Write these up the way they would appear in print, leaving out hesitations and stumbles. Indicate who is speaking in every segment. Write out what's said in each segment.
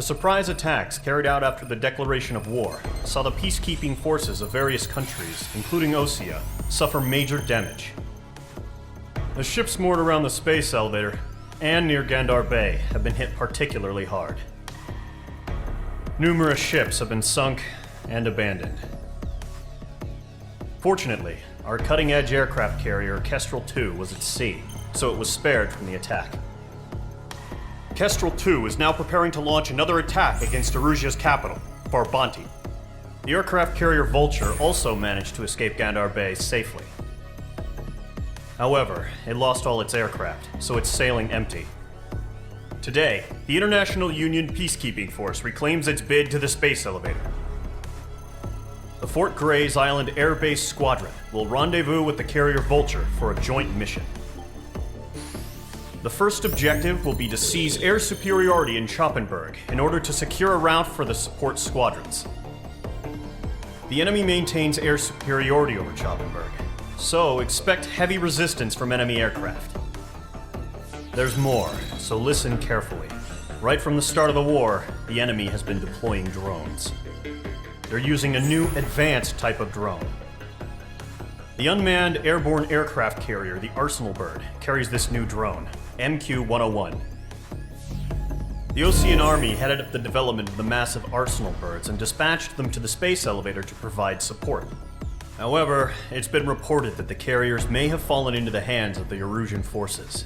Speaker 1: The surprise attacks carried out after the declaration of war saw the peacekeeping forces of various countries, including Osea, suffer major damage. The ships moored around the space elevator and near Gandar Bay have been hit particularly hard. Numerous ships have been sunk and abandoned. Fortunately, our cutting-edge aircraft carrier Kestrel II was at sea, so it was spared from the attack. Kestrel II is now preparing to launch another attack against Erusia's capital, Farbanti. The aircraft carrier Vulture also managed to escape Gandar Bay safely. However, it lost all its aircraft, so it's sailing empty. Today, the International Union Peacekeeping Force reclaims its bid to the space elevator. The Fort Grays Island Air Base Squadron will rendezvous with the carrier Vulture for a joint mission. The first objective will be to seize air superiority in Schoppenberg in order to secure a route for the support squadrons. The enemy maintains air superiority over Schoppenberg, so expect heavy resistance from enemy aircraft. There's more, so listen carefully. Right from the start of the war, the enemy has been deploying drones. They're using a new advanced type of drone. The unmanned airborne aircraft carrier, the Arsenal Bird, carries this new drone, MQ-101. The Ocean Army headed up the development of the massive Arsenal Birds and dispatched them to the space elevator to provide support. However, it's been reported that the carriers may have fallen into the hands of the Erusian forces.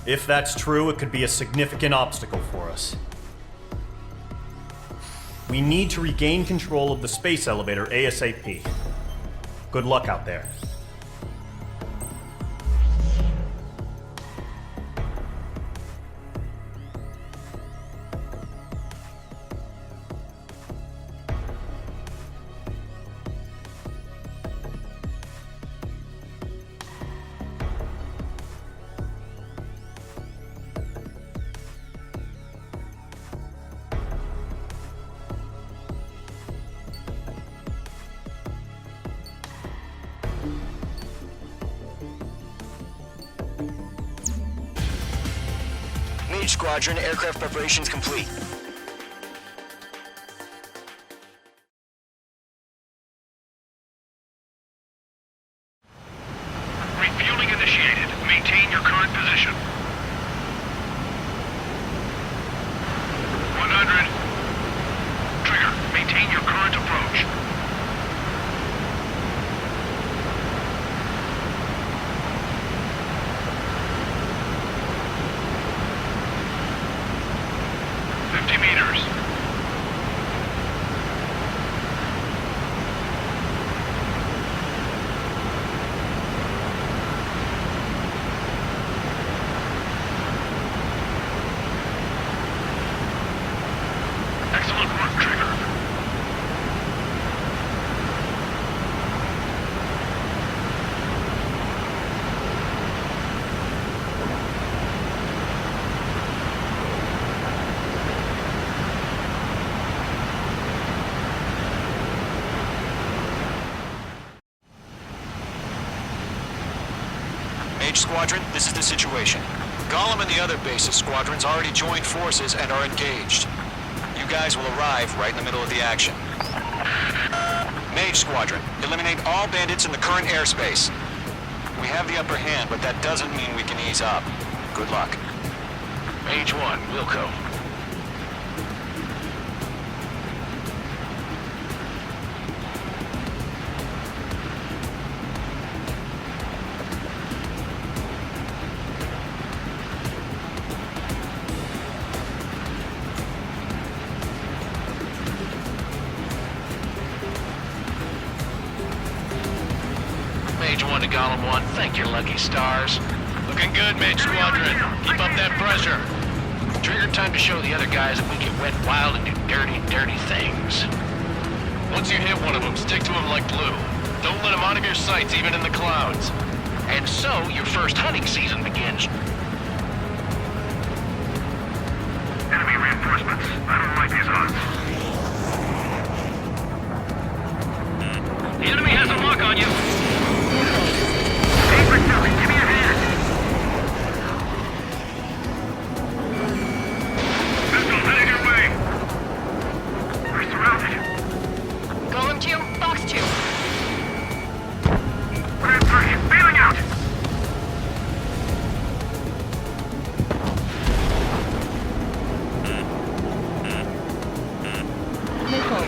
Speaker 1: If that's true, it could be a significant obstacle for us. We need to regain control of the space elevator ASAP. Good luck out there.
Speaker 2: Squadron, aircraft preparations complete.
Speaker 3: Refueling initiated. Maintain your current position. 100. Trigger. Maintain your current approach.
Speaker 2: Squadron, this is the situation. Gollum and the other base's squadrons already joined forces and are engaged. You guys will arrive right in the middle of the action. Mage Squadron, eliminate all bandits in the current airspace. We have the upper hand, but that doesn't mean we can ease up. Good luck.
Speaker 3: Mage 1, Wilco. Mage 1 to Gollum 1, thank your lucky stars. Looking good, Mage Squadron. Keep up that pressure. Trigger time to show the other guys that we can wet wild and do dirty, dirty things. Once you hit one of them, stick to him like glue. Don't let him out of your sights, even in the clouds. And so, your first hunting season begins. Enemy reinforcements. I don't like these odds. The enemy has a lock on you. Hey, Priscilla, give me a hand. Pistol heading your
Speaker 4: Missile.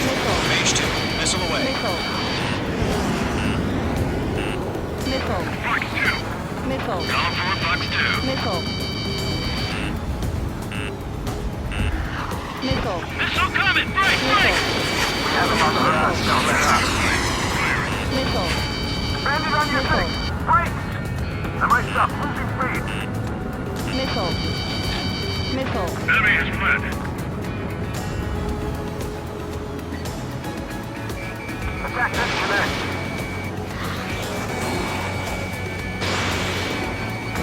Speaker 4: Missile.
Speaker 2: Mage 2, missile away.
Speaker 4: Missile. Missile.
Speaker 3: Fox 2.
Speaker 4: Missile.
Speaker 3: Column 4, Fox 2.
Speaker 4: Missile. Missile.
Speaker 3: Missile coming! Break! Break!
Speaker 4: Missile.
Speaker 5: Bandit on your
Speaker 4: Missile.
Speaker 5: six! Break! I might stop. Losing speed!
Speaker 4: Missile. Missile.
Speaker 3: Enemy has fled.
Speaker 5: Attack this connect!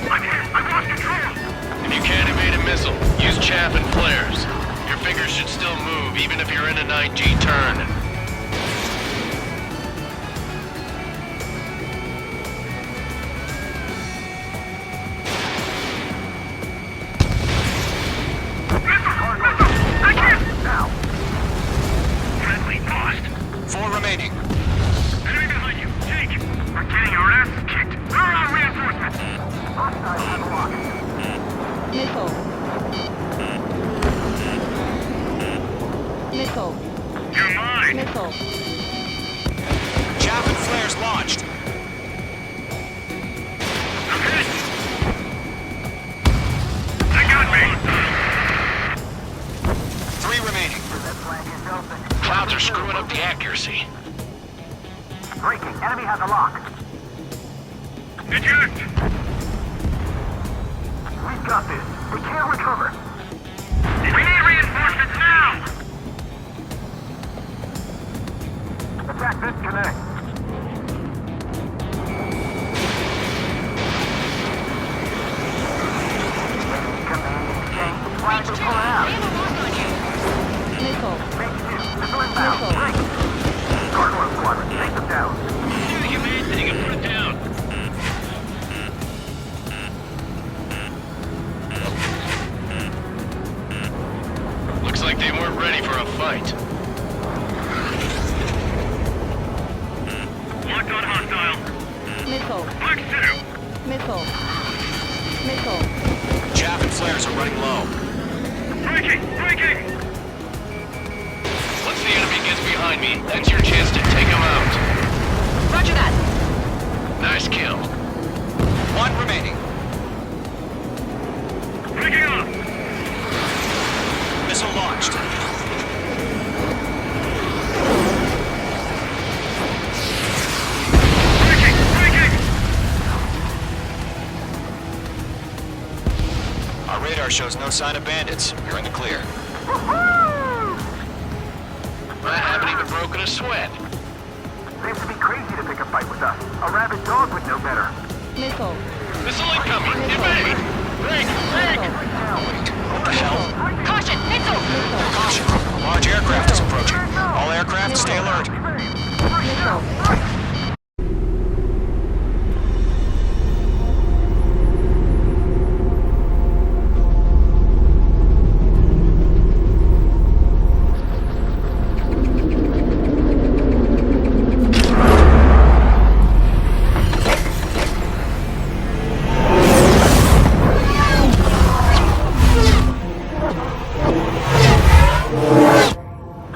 Speaker 3: I'm hit! I've lost control! If you can't evade a missile, use chaff and flares. Your fingers should still move, even if you're in a 9G turn. Friendly lost.
Speaker 2: 4 remaining.
Speaker 3: Enemy behind you. Take. We're getting our ass kicked. Throw out reinforcements.
Speaker 5: Hostile unlocked.
Speaker 4: Missile. Missile.
Speaker 3: You're mine.
Speaker 4: Missile.
Speaker 2: Chaff and flares launched.
Speaker 3: I'm hit. They got me.
Speaker 2: 3 remaining.
Speaker 5: That flag is open.
Speaker 3: Clouds are screwing up the accuracy.
Speaker 5: Breaking. Enemy has a lock.
Speaker 3: Eject.
Speaker 5: We've got this. We can't recover.
Speaker 3: We need reinforcements now.
Speaker 5: Attack this connect. Flag is pulling out.
Speaker 4: Missile.
Speaker 5: Make 2. Missile inbound.
Speaker 4: Missile.
Speaker 5: Break. Cargo squadron. Take them down.
Speaker 3: Do the humane thing and put it down. Looks like they weren't ready for a fight. Locked on hostile.
Speaker 4: Missile.
Speaker 3: Fox 2.
Speaker 4: Missile. Missile.
Speaker 2: Chaff and flares are running low.
Speaker 3: Breaking! Breaking! Once the enemy gets behind me, that's your chance to take him out.
Speaker 4: Roger that.
Speaker 3: Nice kill.
Speaker 2: 1 remaining.
Speaker 3: Breaking up!
Speaker 2: Missile launched.
Speaker 3: Breaking! Breaking!
Speaker 2: Our radar shows no sign of bandits. You're in the clear.
Speaker 3: I haven't even broken a sweat.
Speaker 5: Seems to be crazy to pick a fight with us. A rabid dog would know better.
Speaker 4: Missile.
Speaker 3: Missile incoming! Evade! Break! Break!
Speaker 2: What the hell?
Speaker 4: Caution! Missile! Missile.
Speaker 2: Caution! Large aircraft is approaching. All aircraft stay alert.
Speaker 4: Missile.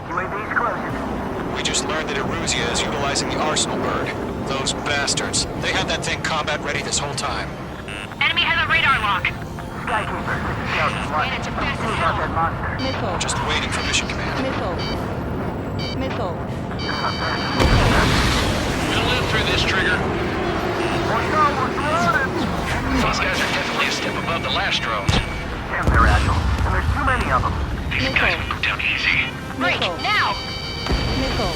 Speaker 5: UAV's closing.
Speaker 2: We just learned that Eruzia is utilizing the Arsenal bird. Those bastards. They had that thing combat ready this whole time.
Speaker 4: Enemy has a radar lock.
Speaker 5: Skykeeper, 60,000 watts.
Speaker 4: Bandits are fast as
Speaker 5: Who's
Speaker 4: hell.
Speaker 5: out that monster?
Speaker 4: Missile.
Speaker 2: Just waiting for mission command.
Speaker 4: Missile. Missile.
Speaker 3: We'll live through this, Trigger.
Speaker 5: Watch out, we're surrounded!
Speaker 3: These guys are definitely a step above the last drones.
Speaker 5: Damn, they're agile. And there's too many of them.
Speaker 3: These guys will go down easy.
Speaker 4: Break now. Missile.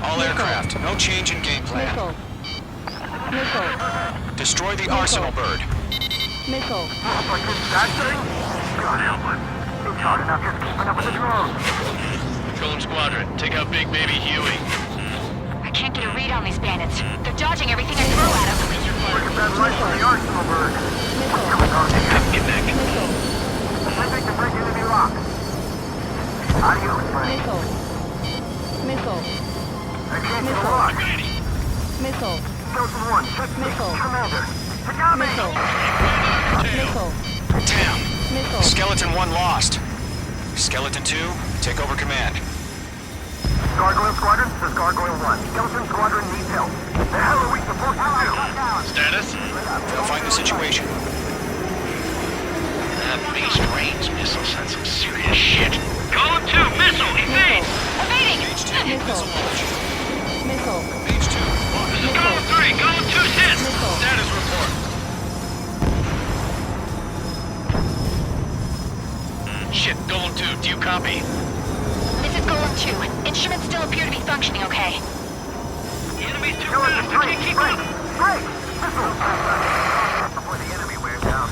Speaker 2: All aircraft. No change in game plan.
Speaker 4: Missile. Missile.
Speaker 2: Destroy the Arsenal bird.
Speaker 4: Missile.
Speaker 5: Like this that thing? God help us. It's hard enough just keeping up with the drones.
Speaker 3: Golem Squadron, take out Big Baby Huey.
Speaker 6: I can't get a read on these bandits. They're dodging everything I throw at them.
Speaker 5: Look at that light from the Arsenal bird.
Speaker 4: Missile.
Speaker 3: Get back.
Speaker 4: Missile.
Speaker 5: I think the bridge enemy lock. Adios, friend.
Speaker 4: Missile. Missile.
Speaker 5: I can't get a lock.
Speaker 4: Missile.
Speaker 5: Delta 1, check me.
Speaker 4: Missile.
Speaker 5: Commander. Dejame!
Speaker 4: Missile. Missile.
Speaker 2: Damn.
Speaker 4: Missile.
Speaker 2: Skeleton 1 lost. Skeleton 2, take over command.
Speaker 5: Gargoyle Squadron, this is Gargoyle 1. Skeleton Squadron needs help. The hell are we supposed to do?
Speaker 3: Status?
Speaker 2: Define the situation.
Speaker 3: That beast range missiles had some serious shit. Column 2, missile, evade!
Speaker 6: Evading!
Speaker 2: Page 2,
Speaker 4: Missile.
Speaker 2: missile launch.
Speaker 4: Missile.
Speaker 2: Page 2, launch.
Speaker 3: This is Column 3, Column 2's hit!
Speaker 4: Missile.
Speaker 3: Status report. Shit, Golem 2, do you copy?
Speaker 6: This is Golem 2. Instruments still appear to be functioning okay.
Speaker 3: The enemy's too
Speaker 5: Skeleton
Speaker 3: fast, I
Speaker 5: 3,
Speaker 3: can't keep
Speaker 5: break!
Speaker 3: up!
Speaker 5: Break! Missiles! Before the enemy wears down.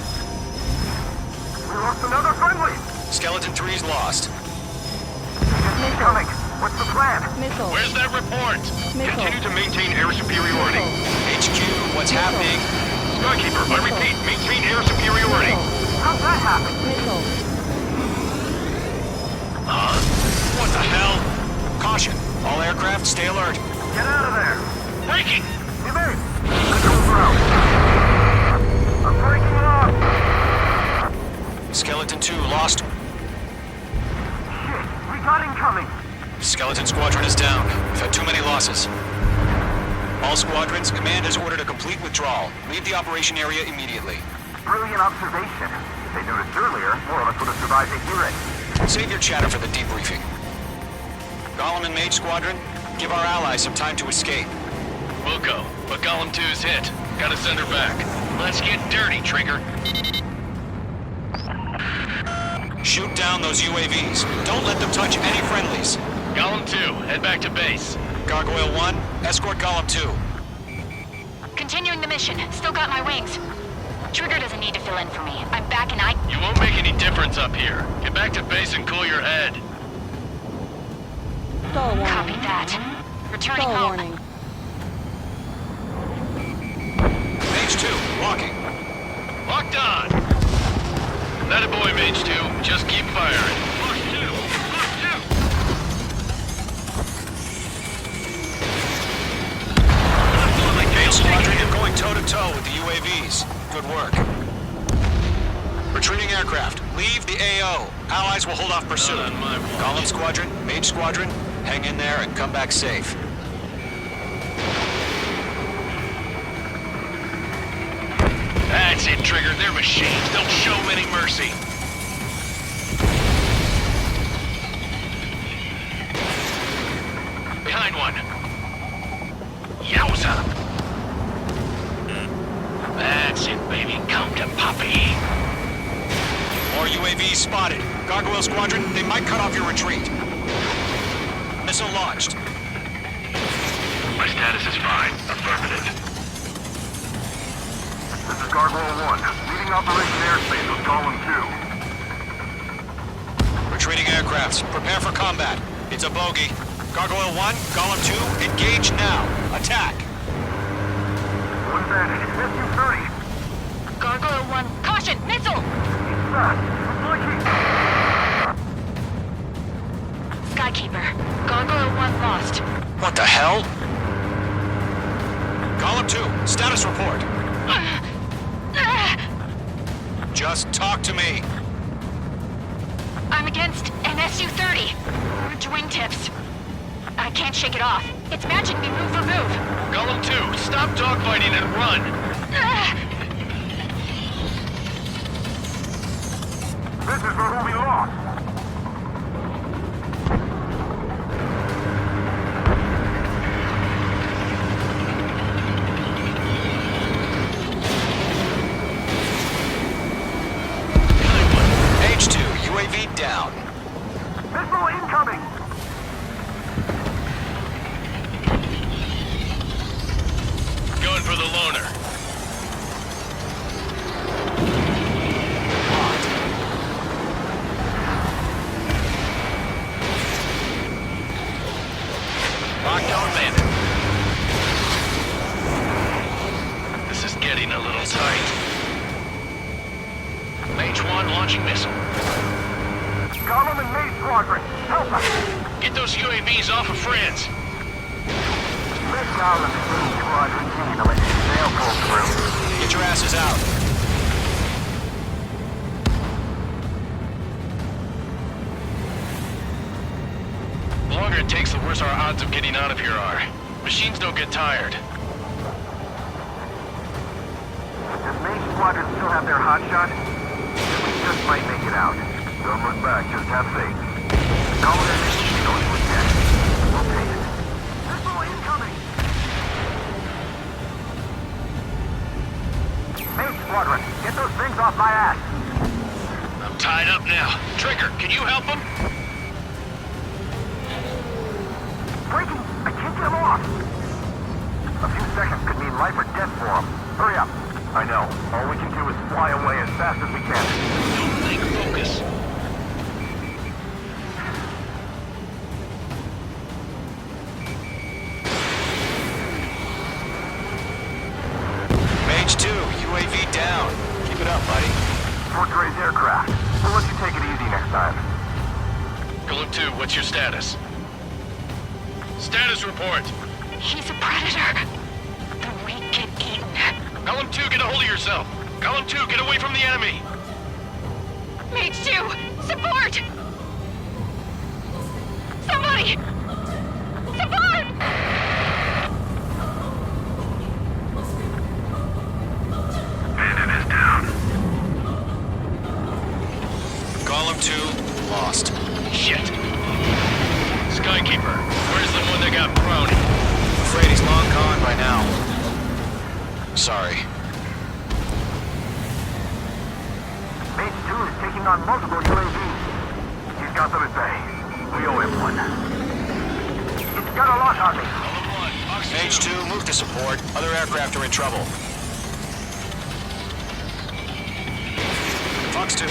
Speaker 5: We lost another friendly!
Speaker 2: Skeleton 3's lost.
Speaker 5: He's coming. What's the plan?
Speaker 4: Missile.
Speaker 3: Where's that report?
Speaker 4: Missile.
Speaker 3: Continue to maintain air superiority.
Speaker 2: HQ, what's happening?
Speaker 3: Skykeeper, I repeat, maintain air superiority.
Speaker 5: How'd that happen?
Speaker 4: Missile.
Speaker 3: What the hell?
Speaker 2: Caution, all aircraft stay alert.
Speaker 5: Get out of there!
Speaker 3: Breaking!
Speaker 5: Evade! Controls are out. I'm breaking it off!
Speaker 2: Skeleton 2 lost.
Speaker 5: Shit, we got incoming!
Speaker 2: Skeleton Squadron is down. We've had too many losses. All squadrons, command has ordered a complete withdrawal. Leave the operation area immediately.
Speaker 5: Brilliant observation. If they noticed earlier, more of us would have survived to hear it.
Speaker 2: Save your chatter for the debriefing. Golem and Mage Squadron, give our allies some time to escape.
Speaker 3: We'll go, but Golem 2's hit. Gotta send her back. Let's get dirty, Trigger.
Speaker 2: Shoot down those UAVs. Don't let them touch any friendlies.
Speaker 3: Golem 2, head back to base.
Speaker 2: Gargoyle 1, escort Golem 2.
Speaker 6: Continuing the mission. Still got my wings. Trigger doesn't need to fill in for me. I'm back and I...
Speaker 3: You won't make any difference up here. Get back to base and cool your head.
Speaker 4: Stall warning.
Speaker 6: Copy that. Returning
Speaker 4: Stall
Speaker 6: home.
Speaker 4: warning.
Speaker 2: Mage 2, locking.
Speaker 3: Locked on! That a boy, Mage 2. Just keep firing. Push 2! Push 2!
Speaker 2: Mage Squadron, you're going toe-to-toe with the UAVs. Good work. Retreating aircraft, leave the AO. Allies will hold off pursuit.
Speaker 3: Not on my watch.
Speaker 2: Golem Squadron, Mage Squadron, hang in there and come back safe.
Speaker 3: That's it, Trigger. They're machines. Don't show them any mercy. Behind one. Yowza! That's it, baby. Come to Poppy.
Speaker 2: More UAVs spotted. Gargoyle Squadron, they might cut off your retreat. Missile launched.
Speaker 3: My status is fine. Affirmative.
Speaker 5: This is Gargoyle 1, leading Operation Airspace with Column 2.
Speaker 2: Retreating aircrafts, prepare for combat. It's a bogey. Gargoyle 1, Golem 2, engage now. Attack.
Speaker 5: One bandit, SU-30.
Speaker 6: Gargoyle 1. Caution! Missile! Skykeeper. Gargoyle 1 lost.
Speaker 2: What the hell? Golem 2, status report. Just talk to me.
Speaker 6: I'm against an SU-30. Orange wingtips. I can't shake it off. It's matching me move for move.
Speaker 3: Golem 2, stop dogfighting and run.
Speaker 5: This is for who we lost.
Speaker 2: H2, UAV down.
Speaker 5: Missile incoming.
Speaker 3: Going for the loner. Locked on bandit. This is getting a little tight. Mage 1 launching missile.
Speaker 5: Golem and Mage Squadron, help us.
Speaker 3: Get those UAVs off of friends.
Speaker 5: Let Golem and Mage Squadron handle it. They'll pull through.
Speaker 2: Get your asses out.
Speaker 3: The longer it takes, the worse our odds of getting out of here are. Machines don't get tired.
Speaker 5: Does main squadron still have their hotshot? We just might make it out. Don't look back, just have faith. Call it in, don't look at it. We'll take it. Missile incoming! Main squadron, get those things off my ass!
Speaker 3: I'm tied up now. Trigger, can you help him?
Speaker 5: Breaking! I can't get him off! A few seconds could mean life or death for him. Hurry up! I know. All we can do is fly away as fast as we can.
Speaker 3: Don't think, focus.
Speaker 2: Mage 2, UAV down. Keep it up, buddy.
Speaker 5: Fort Gray's aircraft. We'll let you take it easy next time.
Speaker 3: Golem 2, what's your status? Status report.
Speaker 6: He's a predator. The weak get eaten.
Speaker 3: Golem 2, get a hold of yourself. Golem 2, get away from the enemy.
Speaker 6: Mage 2, support! Somebody! Support!
Speaker 5: Bandit is down.
Speaker 2: Column 2, lost.
Speaker 3: Shit. Skykeeper, where's the one that got brownie?
Speaker 2: Afraid he's long gone by now. Sorry.
Speaker 5: Mage 2 is taking on multiple UAVs. He's got them at bay. We owe him one. It's got a lock on me.
Speaker 2: Mage 2, move to support. Other aircraft are in trouble. Fox 2.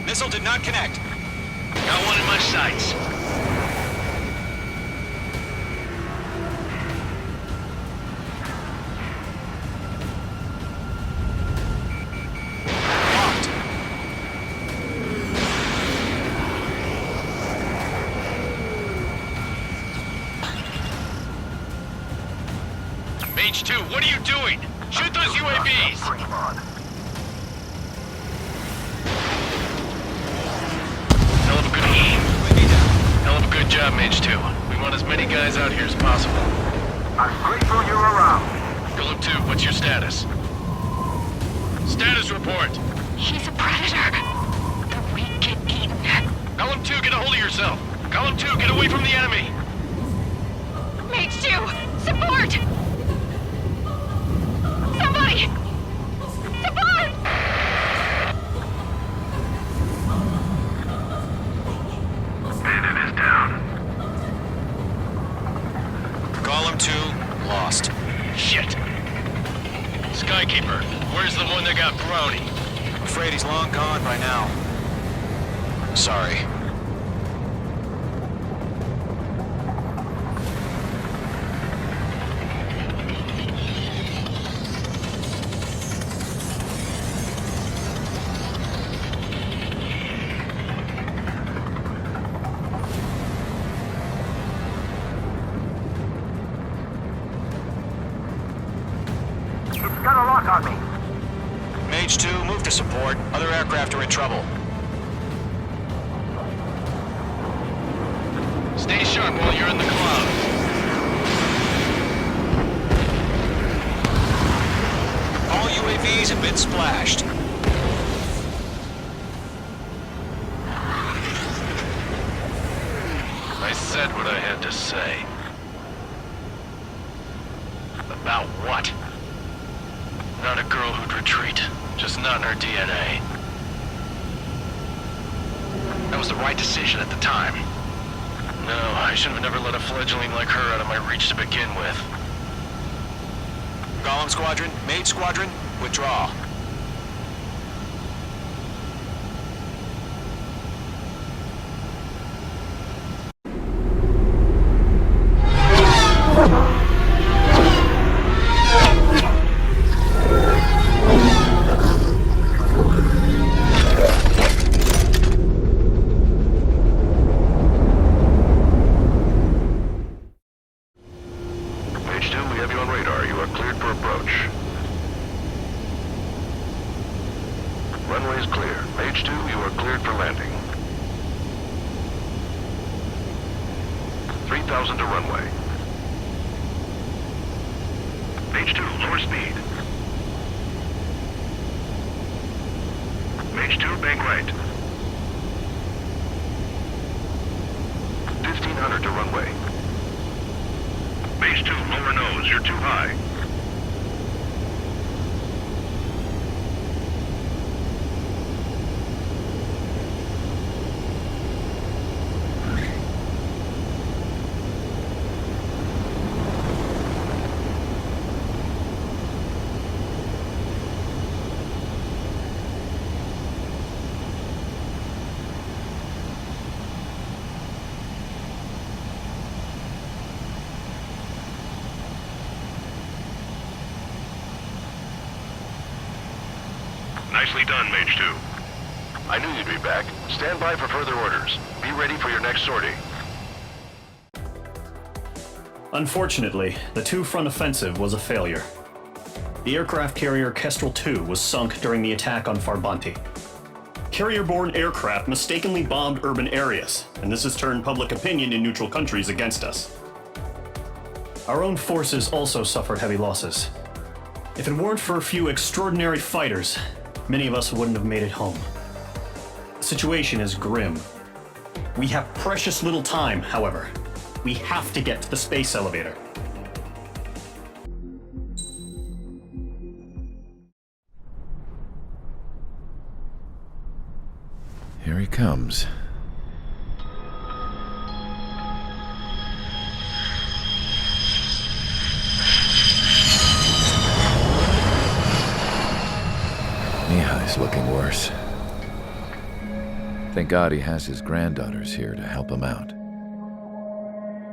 Speaker 2: Missile did not connect.
Speaker 3: Got one in my sights.
Speaker 2: Locked.
Speaker 3: Mage 2, what are you doing? Shoot those UAVs!
Speaker 5: Bring him on.
Speaker 3: Hell of a good aim.
Speaker 2: UAV down.
Speaker 3: Hell of a good job, Mage 2. We want as many guys out here as possible.
Speaker 5: I'm grateful you're around.
Speaker 3: Golem 2, what's your status? Status report.
Speaker 6: He's a predator. The weak get eaten.
Speaker 3: Golem 2, get a hold of yourself. Golem 2, get away from the enemy.
Speaker 6: Mage 2, support! Somebody! Support!
Speaker 5: Bandit is down.
Speaker 2: Column 2, lost.
Speaker 3: Shit. Skykeeper, where's the one that got brownie?
Speaker 2: Afraid he's long gone by now. Sorry.
Speaker 5: It's got a lock on me.
Speaker 2: Mage 2, move to support. Other aircraft are in trouble.
Speaker 3: Stay sharp while you're in the clouds.
Speaker 2: All UAVs have been splashed.
Speaker 3: I said what I had to say. About what? Not a girl who'd retreat. Just not in her DNA. That was the right decision at the time. No, I should have never let a fledgling like her out of my reach to begin with.
Speaker 2: Golem Squadron, Mage Squadron, withdraw.
Speaker 3: Mage 2, we have you on radar. You are cleared for approach. Runway is clear. Mage 2, you are cleared for landing.
Speaker 5: 1000 to runway. Mage 2, lower speed. Mage 2, bank right. 1500 to runway. Mage 2, lower nose, you're too high. Nicely done, Mage 2. I knew you'd be back. Stand by for further orders. Be ready for your next sortie.
Speaker 1: Unfortunately, the two-front offensive was a failure. The aircraft carrier Kestrel II was sunk during the attack on Farbanti. Carrier-borne aircraft mistakenly bombed urban areas, and this has turned public opinion in neutral countries against us. Our own forces also suffered heavy losses. If it weren't for a few extraordinary fighters, many of us wouldn't have made it home. The situation is grim. We have precious little time, however. We have to get to the space elevator.
Speaker 7: Here he comes. Mihai's looking worse. Thank God he has his granddaughters here to help him out.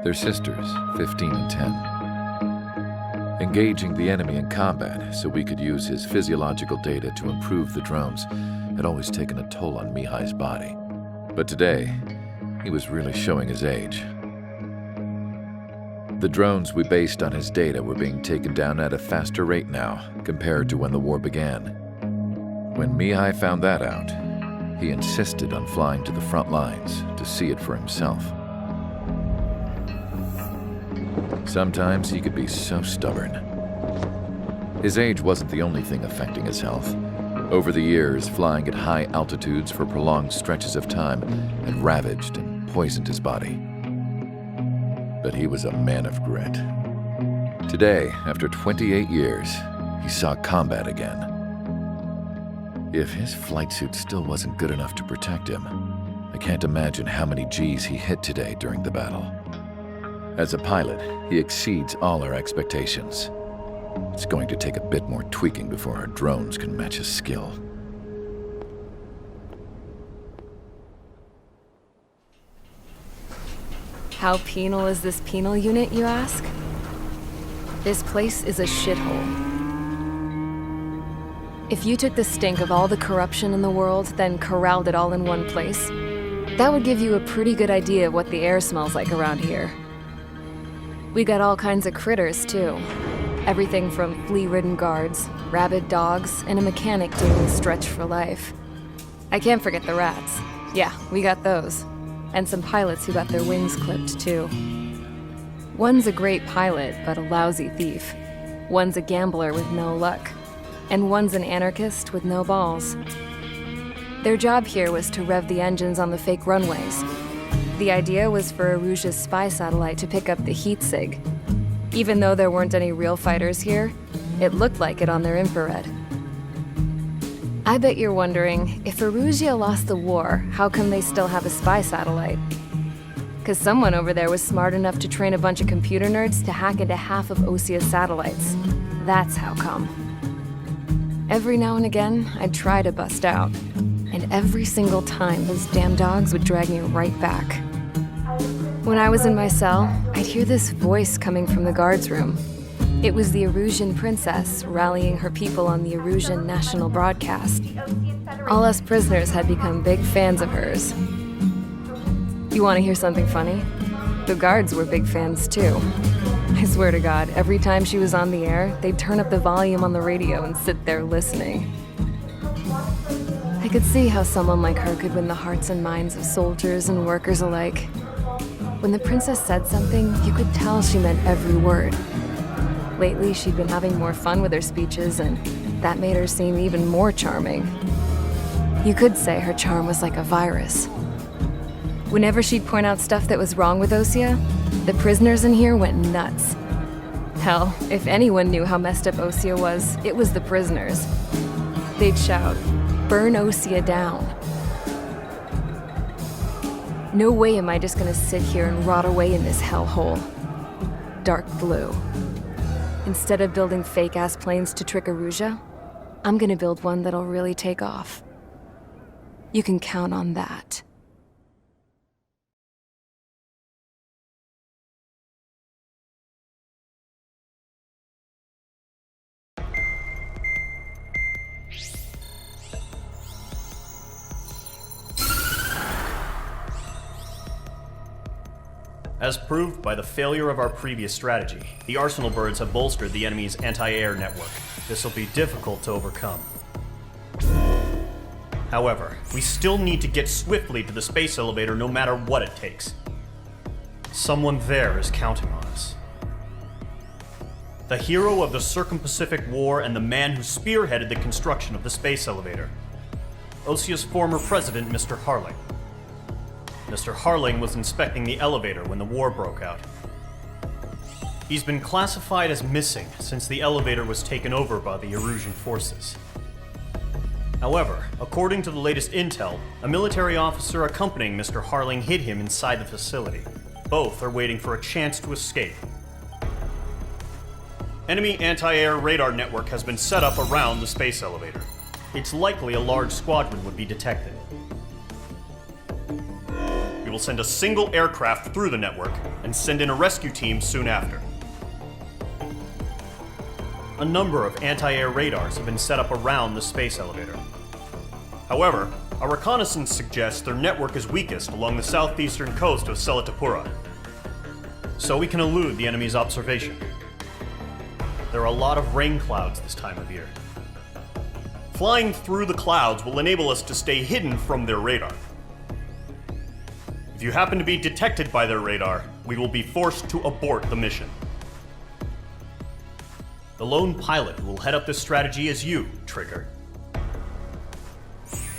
Speaker 7: They're sisters, 15 and 10. Engaging the enemy in combat so we could use his physiological data to improve the drones had always taken a toll on Mihai's body. But today, he was really showing his age. The drones we based on his data were being taken down at a faster rate now compared to when the war began. When Mihai found that out, he insisted on flying to the front lines to see it for himself. Sometimes he could be so stubborn. His age wasn't the only thing affecting his health. Over the years, flying at high altitudes for prolonged stretches of time had ravaged and poisoned his body. But he was a man of grit. Today, after 28 years, he saw combat again. If his flight suit still wasn't good enough to protect him, I can't imagine how many G's he hit today during the battle. As a pilot, he exceeds all our expectations. It's going to take a bit more tweaking before our drones can match his skill.
Speaker 8: How penal is this penal unit, you ask? This place is a shithole. If you took the stink of all the corruption in the world, then corralled it all in one place, that would give you a pretty good idea of what the air smells like around here. We got all kinds of critters, too. Everything from flea-ridden guards, rabid dogs, and a mechanic doing a stretch for life. I can't forget the rats. Yeah, we got those. And some pilots who got their wings clipped, too. One's a great pilot, but a lousy thief. One's a gambler with no luck. And one's an anarchist with no balls. Their job here was to rev the engines on the fake runways. The idea was for Aruja's spy satellite to pick up the heat sig. Even though there weren't any real fighters here, it looked like it on their infrared. I bet you're wondering, if Aruja lost the war, how come they still have a spy satellite? 'Cause someone over there was smart enough to train a bunch of computer nerds to hack into half of Osia's satellites. That's how come. Every now and again, I'd try to bust out. And every single time, those damn dogs would drag me right back. When I was in my cell, I'd hear this voice coming from the guards room. It was the Arusian princess rallying her people on the Arusian national broadcast. All us prisoners had become big fans of hers. You want to hear something funny? The guards were big fans too. I swear to God, every time she was on the air, they'd turn up the volume on the radio and sit there listening. I could see how someone like her could win the hearts and minds of soldiers and workers alike. When the princess said something, you could tell she meant every word. Lately, she'd been having more fun with her speeches, and that made her seem even more charming. You could say her charm was like a virus. Whenever she'd point out stuff that was wrong with Osea, the prisoners in here went nuts. Hell, if anyone knew how messed up Osea was, it was the prisoners. They'd shout, "Burn Osea down." No way am I just gonna sit here and rot away in this hellhole. Dark blue. Instead of building fake-ass planes to trick Aruja, I'm gonna build one that'll really take off. You can count on that.
Speaker 1: As proved by the failure of our previous strategy, the Arsenal birds have bolstered the enemy's anti-air network. This will be difficult to overcome. However, we still need to get swiftly to the space elevator no matter what it takes. Someone there is counting on us. The hero of the Circum-Pacific War and the man who spearheaded the construction of the space elevator. Osea's former president, Mr. Harling. Mr. Harling was inspecting the elevator when the war broke out. He's been classified as missing since the elevator was taken over by the Erusian forces. However, according to the latest intel, a military officer accompanying Mr. Harling hid him inside the facility. Both are waiting for a chance to escape. Enemy anti-air radar network has been set up around the space elevator. It's likely a large squadron would be detected. We will send a single aircraft through the network and send in a rescue team soon after. A number of anti-air radars have been set up around the space elevator. However, our reconnaissance suggests their network is weakest along the southeastern coast of Selatapura, so we can elude the enemy's observation. There are a lot of rain clouds this time of year. Flying through the clouds will enable us to stay hidden from their radar. If you happen to be detected by their radar, we will be forced to abort the mission. The lone pilot who will head up this strategy is you, Trigger.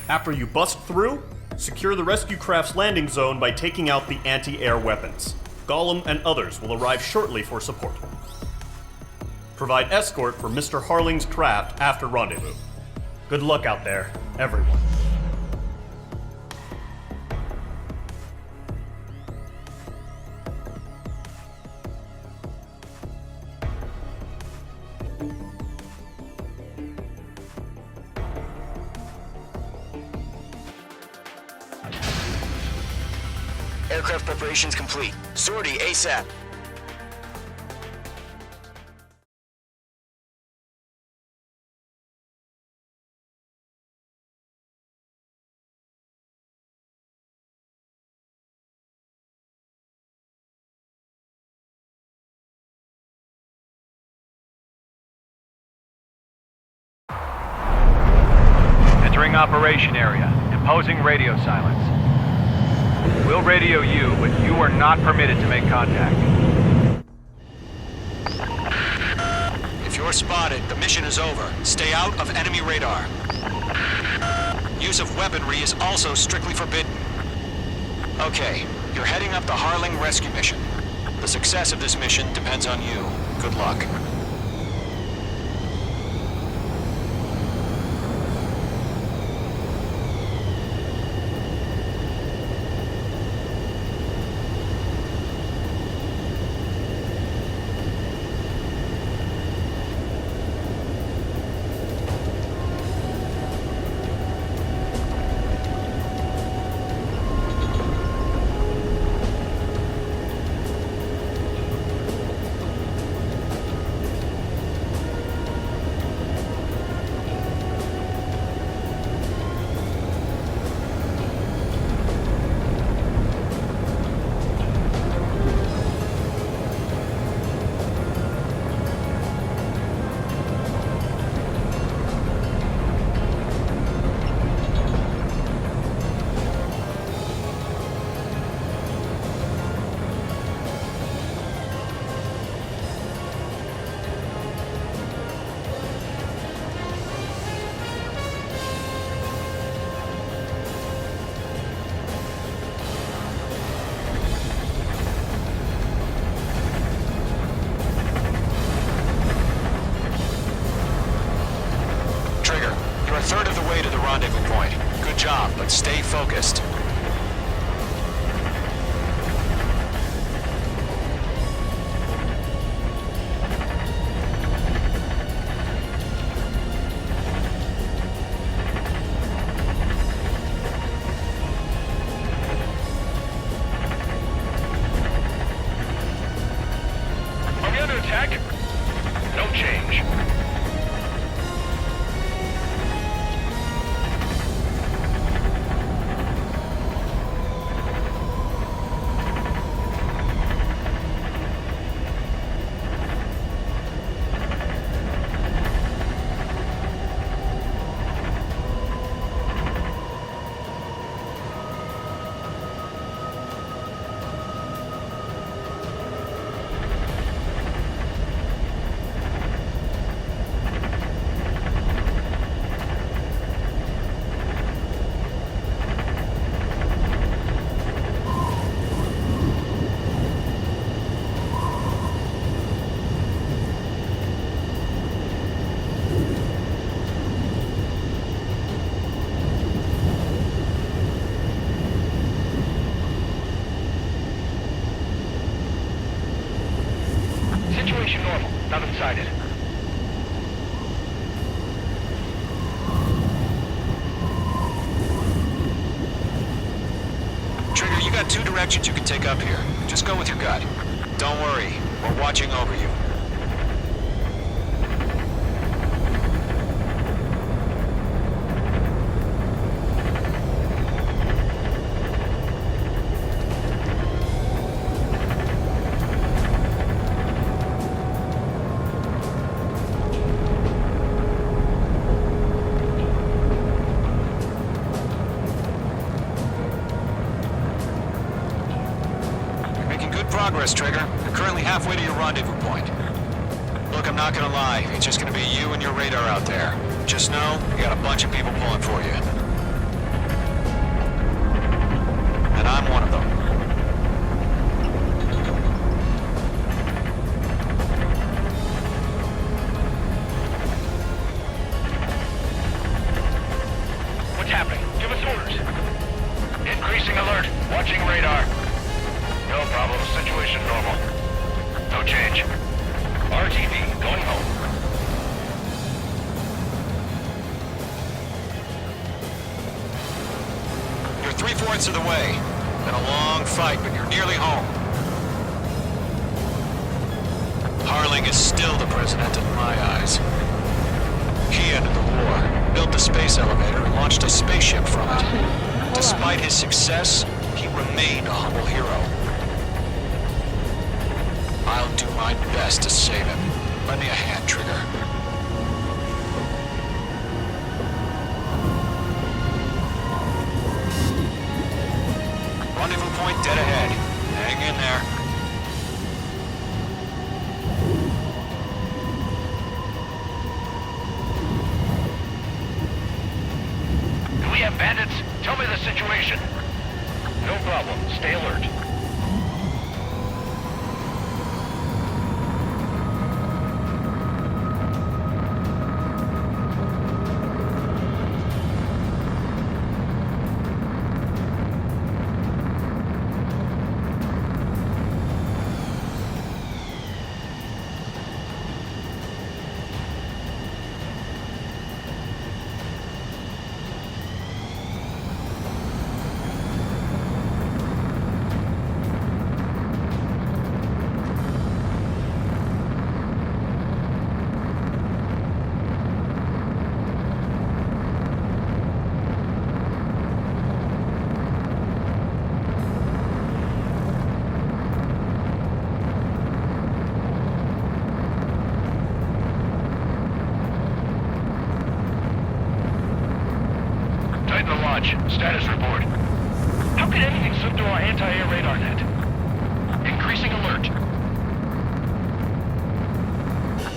Speaker 1: After you bust through, secure the rescue craft's landing zone by taking out the anti-air weapons. Gollum and others will arrive shortly for support. Provide escort for Mr. Harling's craft after rendezvous. Good luck out there, everyone.
Speaker 2: Aircraft preparations complete. Sortie ASAP.
Speaker 3: Entering operation area. Imposing radio silence. We'll radio you, but you are not permitted to make contact.
Speaker 2: If you're spotted, the mission is over. Stay out of enemy radar. Use of weaponry is also strictly forbidden. Okay, you're heading up the Harling rescue mission. The success of this mission depends on you. Good luck. but stay focused.
Speaker 3: Are we under attack? No change. Situation normal. Nothing sighted.
Speaker 2: Trigger, you got two directions you can take up here. Just go with your gut. Don't worry, we're watching over you. Progress, Trigger. You're currently halfway to your rendezvous point. Look, I'm not gonna lie. It's just gonna be you and your radar out there. Just know, you got a bunch of people pulling for you. And I'm one of them.
Speaker 3: What's happening? Give us orders. Increasing alert. Watching radar. No problem. Situation normal. No change. RTV, going home.
Speaker 2: You're 3/4 of the way. Been a long fight, but you're nearly home. Harling is still the president in my eyes. He ended the war, built the space elevator, and launched a spaceship from it. Despite his success, he remained a humble hero. I'll do my best to save him. Lend me a hand, Trigger. Rendezvous point dead ahead. Hang in there.
Speaker 3: Do we have bandits? Tell me the situation. No problem. Stay alert. Titan to launch. Status report. How could anything slip through our anti-air radar net? Increasing alert.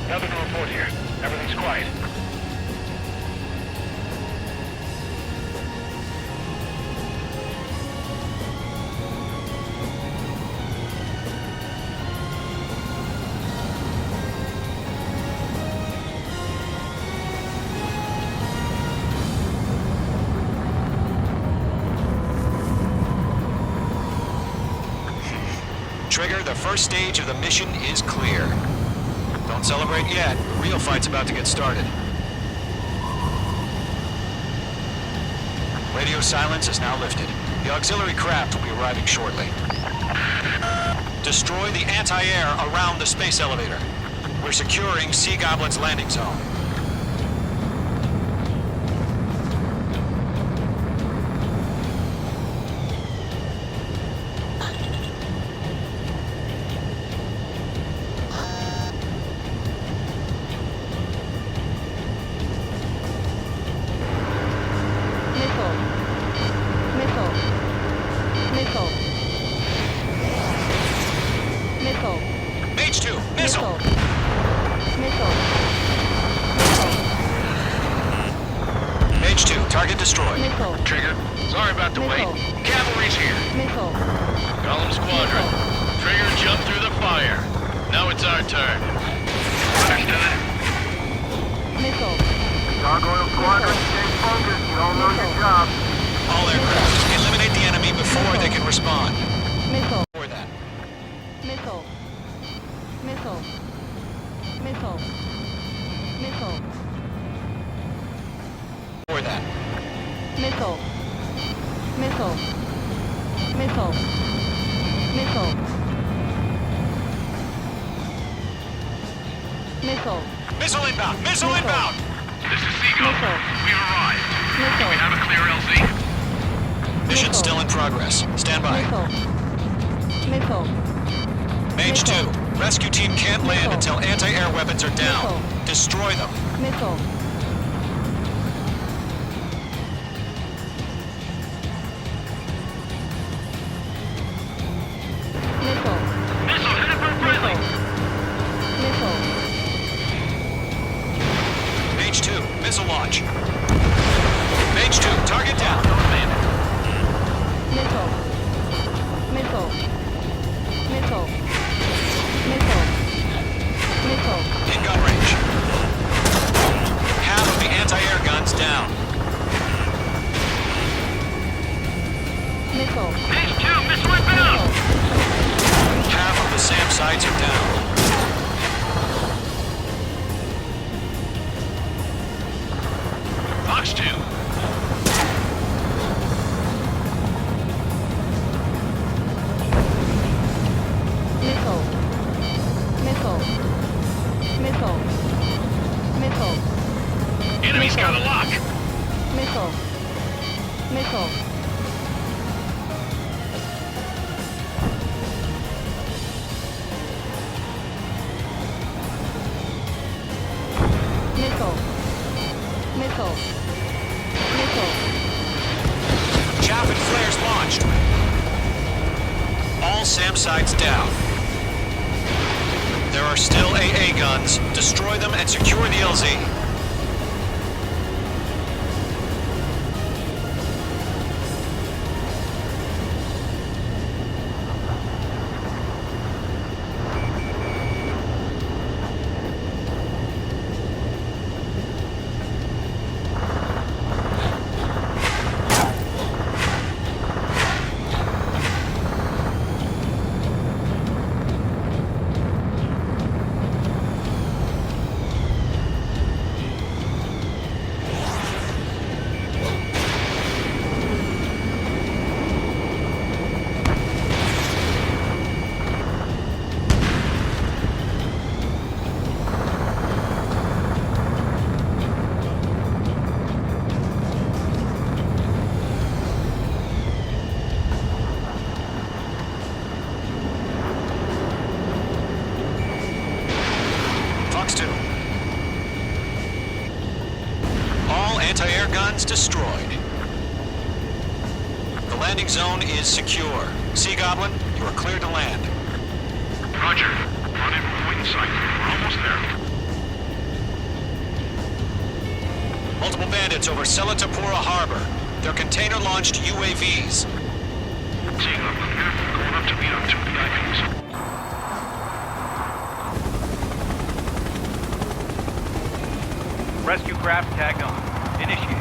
Speaker 3: Nothing to report here. Everything's quiet.
Speaker 2: Trigger, the first stage of the mission is clear. Don't celebrate yet. The real fight's about to get started. Radio silence is now lifted. The auxiliary craft will be arriving shortly. Destroy the anti-air around the space elevator. We're securing Sea Goblin's landing zone.
Speaker 3: Trigger, sorry about the wait. Cavalry's here. Golem Squadron. Trigger jumped through the fire. Now it's our turn. Understood?
Speaker 5: Gargoyle Squadron, stay focused. You all know your job.
Speaker 2: All aircraft, eliminate the enemy before they can respond. For that.
Speaker 4: Missile. Missile. Missile. Missile.
Speaker 2: For that.
Speaker 4: Missile. Missile. Missile. Missile. Missile.
Speaker 2: Missile inbound! Missile inbound!
Speaker 3: This is Seagull. We've arrived. Do we have a clear LZ?
Speaker 2: Mission still in progress. Stand by.
Speaker 4: Missile.
Speaker 2: Mage 2, rescue team can't land until anti-air weapons are down. Destroy them.
Speaker 4: Missile.
Speaker 3: Missile headed for friendly.
Speaker 4: Missile.
Speaker 2: Mage 2, missile launch. Mage 2, target down.
Speaker 4: Missile. Missile. Missile. Missile. Missile.
Speaker 2: In gun range. Half of the anti-air guns down.
Speaker 4: Missile.
Speaker 3: Mage 2, missile inbound.
Speaker 2: Half of the SAM sites are down.
Speaker 3: Fox 2.
Speaker 4: Missile. Missile. Missile. Missile.
Speaker 3: Enemy's got a lock.
Speaker 4: Missile. Missile. Missile. Missile. Missile.
Speaker 2: Chaff and flares launched. All SAM sites down. There are still AA guns. Destroy them and secure the LZ. Anti-air guns destroyed. The landing zone is secure. Sea Goblin, you are cleared to land.
Speaker 3: Roger. Rendezvous wing site. We're almost there.
Speaker 2: Multiple bandits over Selatapura Harbor. They're container-launched UAVs.
Speaker 3: Seeing them. Going up to meet up 2 VIPs.
Speaker 9: Rescue craft tagged on. Initiate.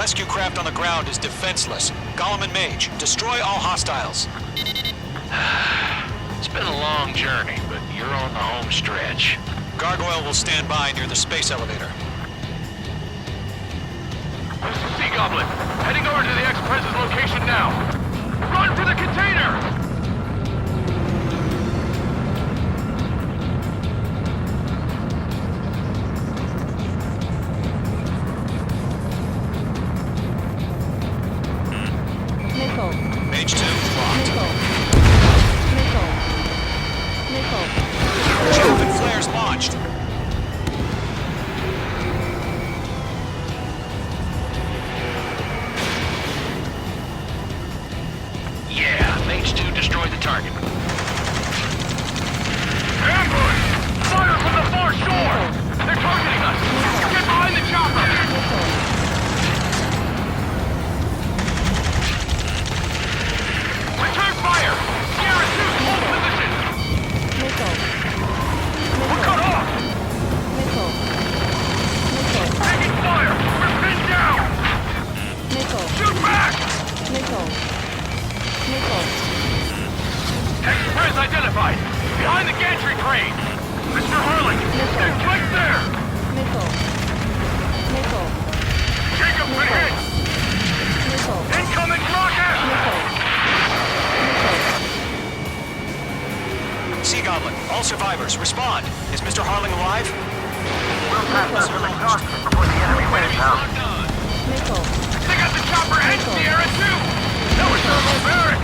Speaker 2: rescue craft on the ground is defenseless. Gollum and Mage, destroy all hostiles.
Speaker 3: It's been a long journey, but you're on the home stretch.
Speaker 2: Gargoyle will stand by near the space elevator.
Speaker 3: This is Sea Goblin. Heading over to the Express's location now. Run for the container!
Speaker 4: Missile.
Speaker 2: Mage 2, locked.
Speaker 4: Missile. Missile.
Speaker 2: Gentleman flares launched.
Speaker 3: Yeah, Mage 2 destroyed the target. Ambush! Fire from the far shore! They're targeting us! Get behind the chopper! Return fire! Sierra 2, hold position!
Speaker 4: Missile.
Speaker 3: We're cut off!
Speaker 4: Missile. Missile.
Speaker 3: Taking fire! We're pinned down!
Speaker 4: Missile.
Speaker 3: Shoot back!
Speaker 4: Missile. Missile.
Speaker 3: Express identified! Behind the gantry crane! Mr. Harlan! They're right there!
Speaker 4: Missile. Missile.
Speaker 3: Jacob, we're hit!
Speaker 4: Missile.
Speaker 3: Incoming rocket!
Speaker 2: Sea Goblin, all survivors, respond. Is Mr. Harling alive?
Speaker 5: We'll pass out some exhaustion before the enemy wears out.
Speaker 4: Missile.
Speaker 3: They got the chopper and Sierra too! That was barbaric!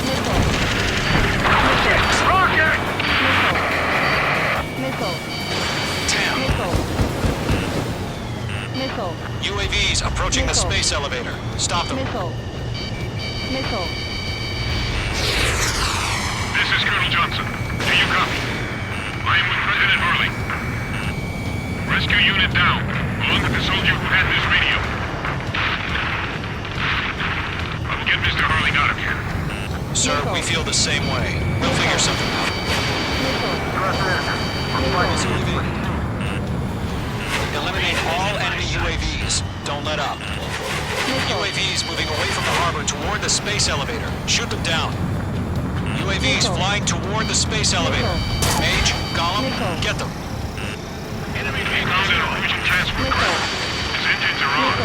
Speaker 4: Missile.
Speaker 3: Rocket!
Speaker 4: Missile.
Speaker 2: Damn.
Speaker 4: Missile. Missile.
Speaker 2: UAVs approaching the
Speaker 4: Missile.
Speaker 2: space elevator. Stop them.
Speaker 4: Missile. Missile.
Speaker 9: This is Colonel Johnson. Do you copy? I am with President Hurley. Rescue unit down, along with the soldier who had this radio. I will get Mr. Hurley out of here.
Speaker 2: Sir, we feel the same way. We'll figure something out. Eliminate all enemy UAVs. Don't let up. UAVs moving away from the harbor toward the space elevator. Shoot them down. UAVs flying toward the space elevator. Mage, Gollum, get them.
Speaker 9: Enemy found an Norwegian transport craft. His engines are on.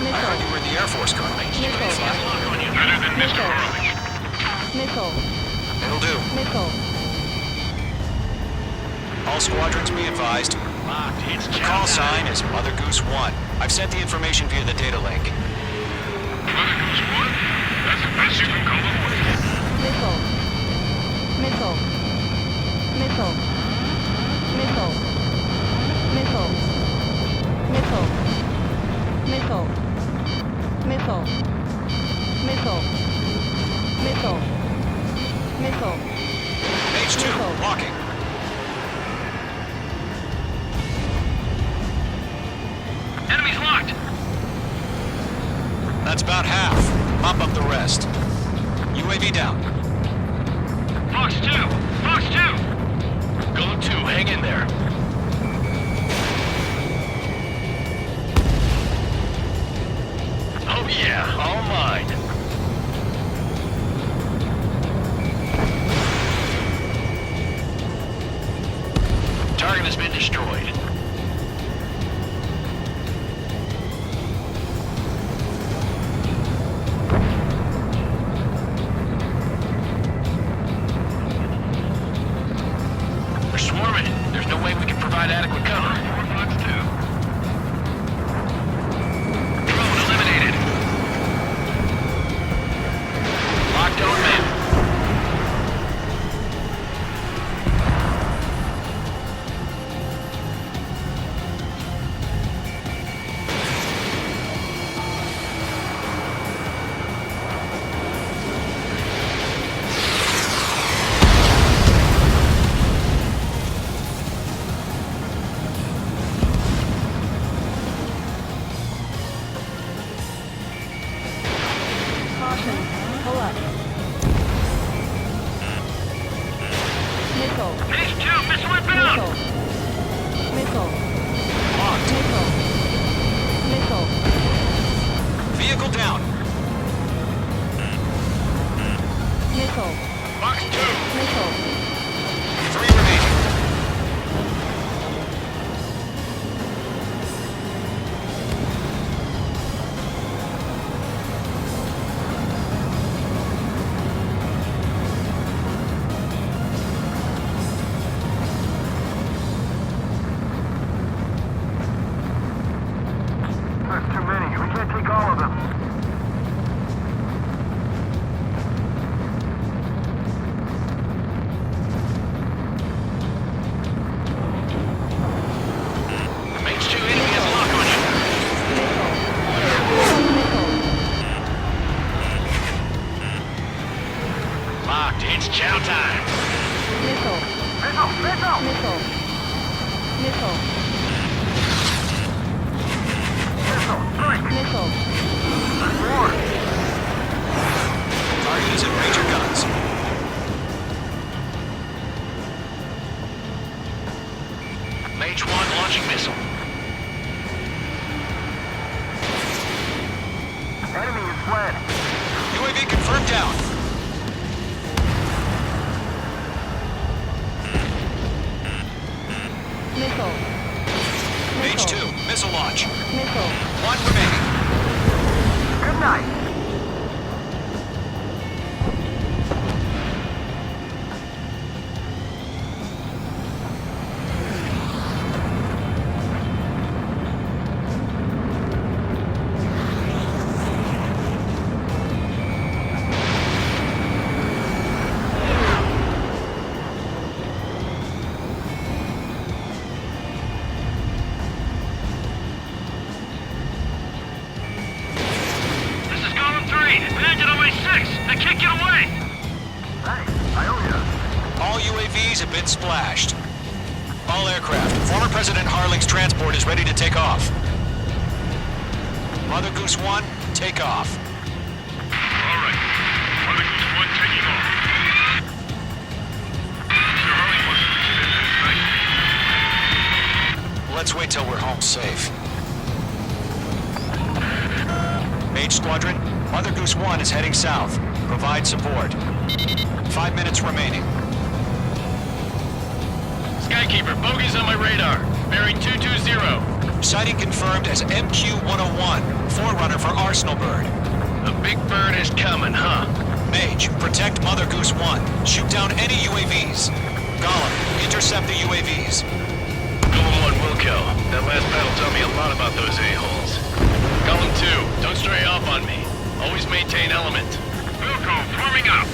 Speaker 2: I heard you were in the Air Force, Colonel.
Speaker 9: Better than Mr. Hurley.
Speaker 4: Missile.
Speaker 2: It'll do.
Speaker 4: Missile.
Speaker 2: All squadrons be advised. Call sign is Mother Goose 1. I've sent the information via the data link.
Speaker 9: Mother Goose 1? That's the best you can call them.
Speaker 4: Missile. Missile. Missile. Missile. Missile. Missile. Missile. Missile. Missile. Missile. Missile.
Speaker 2: Mage 2, locking.
Speaker 3: Enemy's locked!
Speaker 2: That's about half. Mop up the rest. UAV down.
Speaker 3: Fox 2! Fox 2! Golem 2, hang in there. Oh yeah, all mine. Target has been destroyed. They're swarming. There's no way we can
Speaker 4: Missile.
Speaker 2: Target is in range of guns.
Speaker 3: Mage 1 launching missile.
Speaker 5: Enemy is fled.
Speaker 2: UAV confirmed down.
Speaker 4: Missile.
Speaker 2: Mage 2, missile launch.
Speaker 4: Missile.
Speaker 2: 1 remaining.
Speaker 5: Good night.
Speaker 9: This is Golem 3. Landed on my 6. I can't get away.
Speaker 5: Thanks. I owe you.
Speaker 2: All UAVs have been splashed. All aircraft, former President Harling's transport is ready to take off. Mother Goose 1, take off.
Speaker 9: All right. Mother Goose 1 taking off. Mr. Harley wants to extend his night.
Speaker 2: Let's wait till we're home safe. Mage Squadron, Mother Goose 1 is heading south. Provide support. 5 minutes remaining.
Speaker 3: Skykeeper, bogeys on my radar. Bearing 220.
Speaker 2: Sighting confirmed as MQ-101, forerunner for Arsenal Bird.
Speaker 3: The big bird is coming, huh?
Speaker 2: Mage, protect Mother Goose 1. Shoot down any UAVs. Gollum, intercept the UAVs.
Speaker 3: Golem 1 will kill. That last battle taught me a lot about those a-holes. Golem 2, don't stray off on me. Always maintain element.
Speaker 9: Wilco, forming up.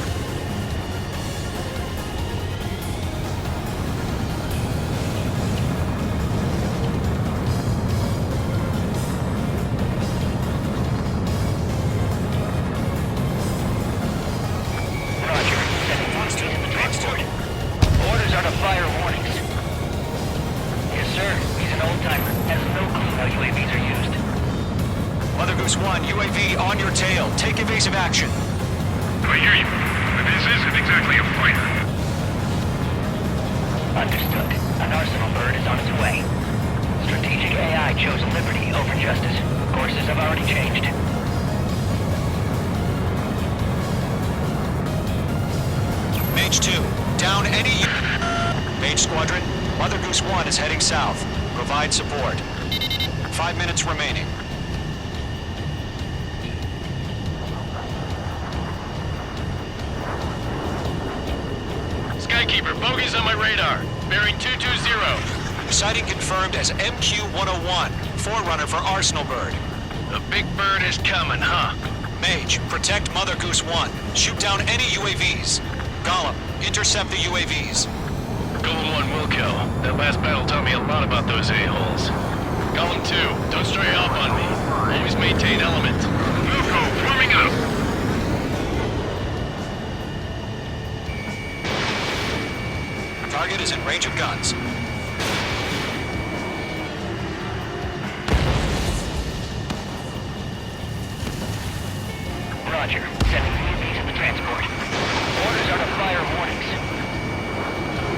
Speaker 10: Roger. Sending UAVs in the transport. Orders are to fire warnings. Yes, sir. He's an old-timer. Has no clue how UAVs are used.
Speaker 2: Mother Goose 1, UAV on your tail. Take evasive action.
Speaker 9: I hear you. But this isn't exactly a fighter.
Speaker 10: Understood. An Arsenal bird is on its way. Strategic AI chose liberty over justice. Courses have already changed.
Speaker 2: Mage 2, down any... Mage Squadron, Mother Goose 1 is heading south. Provide support. 5 minutes remaining.
Speaker 3: Skykeeper, bogeys on my radar. Bearing 220.
Speaker 2: Sighting confirmed as MQ-101, forerunner for Arsenal Bird.
Speaker 3: The big bird is coming, huh?
Speaker 2: Mage, protect Mother Goose 1. Shoot down any UAVs. Gollum, intercept the UAVs.
Speaker 3: Golem 1 will kill. That last battle taught me a lot about those a-holes. Golem 2, don't stray off on me. Always maintain element.
Speaker 9: Wilco, forming up.
Speaker 2: Target is in range of guns.
Speaker 10: Roger. Sending UAVs in the transport. Orders are to fire warnings.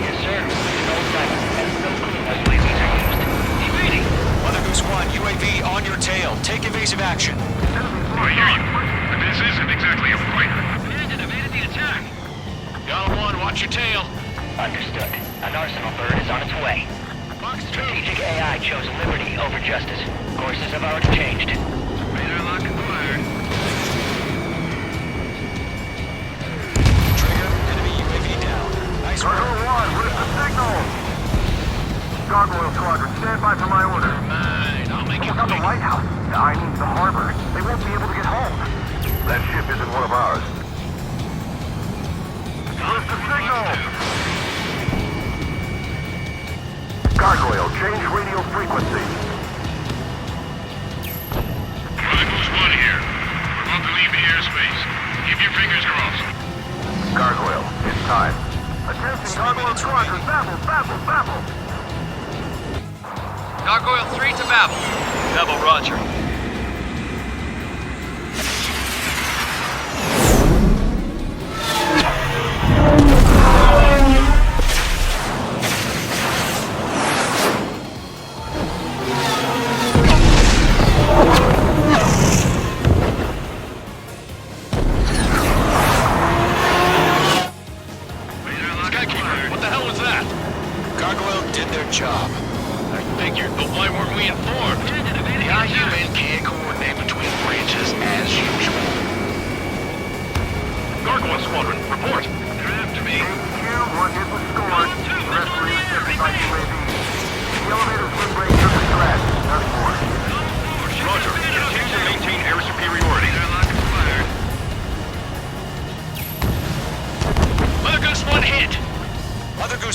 Speaker 10: Yes, sir. He's an old-timer. Has no clue how UAVs are used. Evading.
Speaker 2: Mother Goose 1, UAV on your tail. Take evasive action.
Speaker 9: I hear you. But this isn't exactly a fighter.
Speaker 3: Landed, evaded the attack. Golem 1, watch your tail.
Speaker 10: Understood. An Arsenal bird is on its way.
Speaker 3: Box 2.
Speaker 10: Strategic AI chose liberty over justice. Courses have already changed.
Speaker 3: Radar lock acquired.
Speaker 2: Trigger, enemy UAV down. Nice work.
Speaker 5: Gargoyle 1, where's the signal? Gargoyle Squadron, stand by for my order.
Speaker 3: Mine, I'll make it
Speaker 5: Look on the
Speaker 3: quick.
Speaker 5: lighthouse. I mean the harbor. They won't be able to get home. That ship isn't one of ours. Where's the signal? Gargoyle, change radio frequency.
Speaker 9: Mother Goose 1 here. We're about to leave the airspace. Keep your fingers crossed.
Speaker 5: Gargoyle, it's time. Attention, Gargoyle Squadron, babble, babble, babble.
Speaker 11: Gargoyle 3 to Babel.
Speaker 3: Double Roger.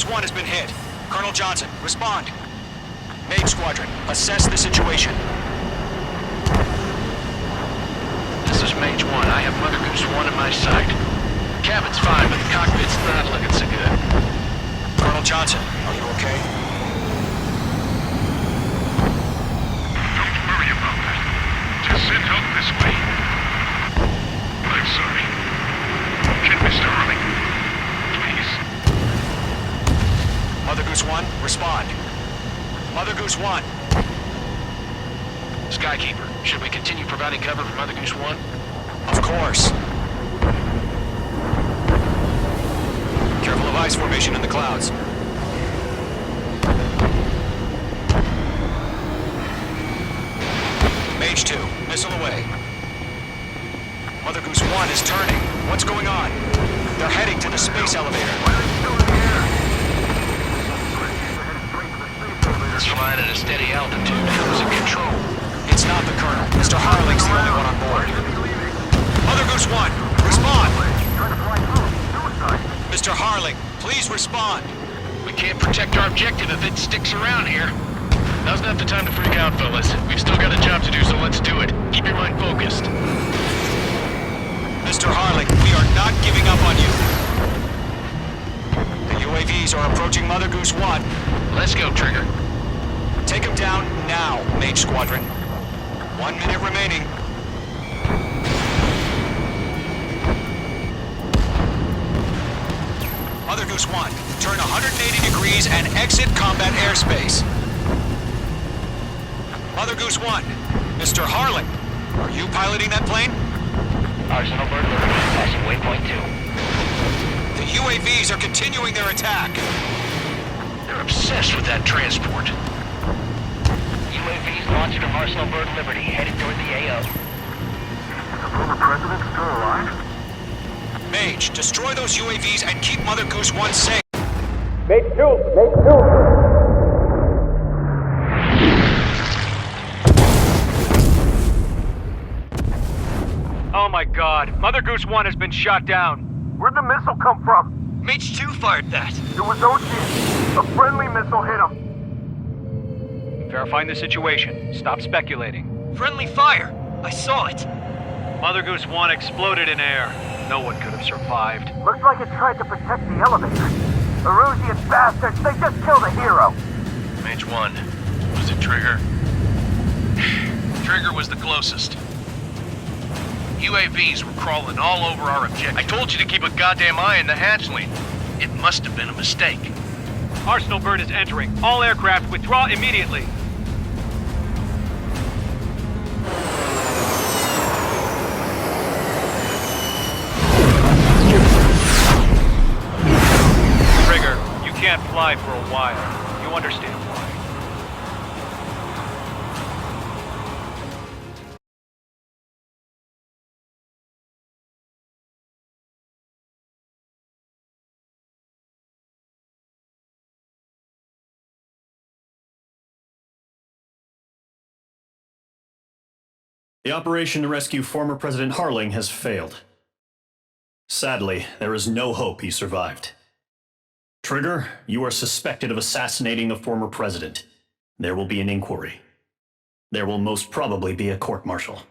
Speaker 2: Goose 1 has been hit. Colonel Johnson, respond. Mage Squadron, assess the situation.
Speaker 3: This is Mage 1. I have Mother Goose 1 in my sight. Cabin's fine, but the cockpit's not looking so good.
Speaker 2: Colonel Johnson, are you okay?
Speaker 9: Don't worry about that. Just send help this way. I'm sorry. Get Mr. Harling. Please.
Speaker 2: Mother Goose 1, respond. Mother Goose 1.
Speaker 3: Skykeeper, should we continue providing cover for Mother Goose 1?
Speaker 2: Of course. Careful of ice formation in the clouds. Mage 2, missile away. Mother Goose 1 is turning. What's going on? They're heading to the space elevator.
Speaker 3: It's flying at a steady altitude. Who's in control?
Speaker 2: It's not the Colonel. Mr. Harling's the only one on board. Mother Goose 1, respond! Mr. Harling, please respond.
Speaker 3: We can't protect our objective if it sticks around here. Now's not the time to freak out, fellas. We've still got a job to do, so let's do it. Keep your mind focused.
Speaker 2: Mr. Harling, we are not giving up on you. The UAVs are approaching Mother Goose 1.
Speaker 3: Let's go, Trigger.
Speaker 2: Take him down now, Mage Squadron. 1 minute remaining. Mother Goose 1, turn 180 degrees and exit combat airspace. Mother Goose 1, Mr. Harling, are you piloting that plane?
Speaker 10: Arsenal bird liberty, passing waypoint 2.
Speaker 2: The UAVs are continuing their attack.
Speaker 3: They're obsessed with that transport.
Speaker 10: UAVs launched from Arsenal bird Liberty, headed toward the AO.
Speaker 5: The former president still alive?
Speaker 2: Mage, destroy those UAVs and keep Mother Goose 1 safe.
Speaker 11: Oh my god, Mother Goose 1 has been shot down.
Speaker 5: Where'd the missile come from?
Speaker 2: Mage 2 fired that.
Speaker 5: It was Ocean. A friendly missile hit him.
Speaker 11: Verifying the situation. Stop speculating.
Speaker 2: Friendly fire. I saw it.
Speaker 11: Mother Goose 1 exploded in air. No one could have survived.
Speaker 5: Looks like it tried to protect the elevator. Erusian bastards, they just killed a hero.
Speaker 3: Mage 1. Was it Trigger? Trigger was the closest. UAVs were crawling all over our objective. I told you to keep a goddamn eye on the hatchling. It must have been a mistake.
Speaker 11: Arsenal bird is entering. All aircraft withdraw immediately. Trigger, you can't fly for a while. You understand why.
Speaker 1: The operation to rescue former President Harling has failed. Sadly, there is no hope he survived. Trigger, you are suspected of assassinating the former president. There will be an inquiry. There will most probably be a court-martial.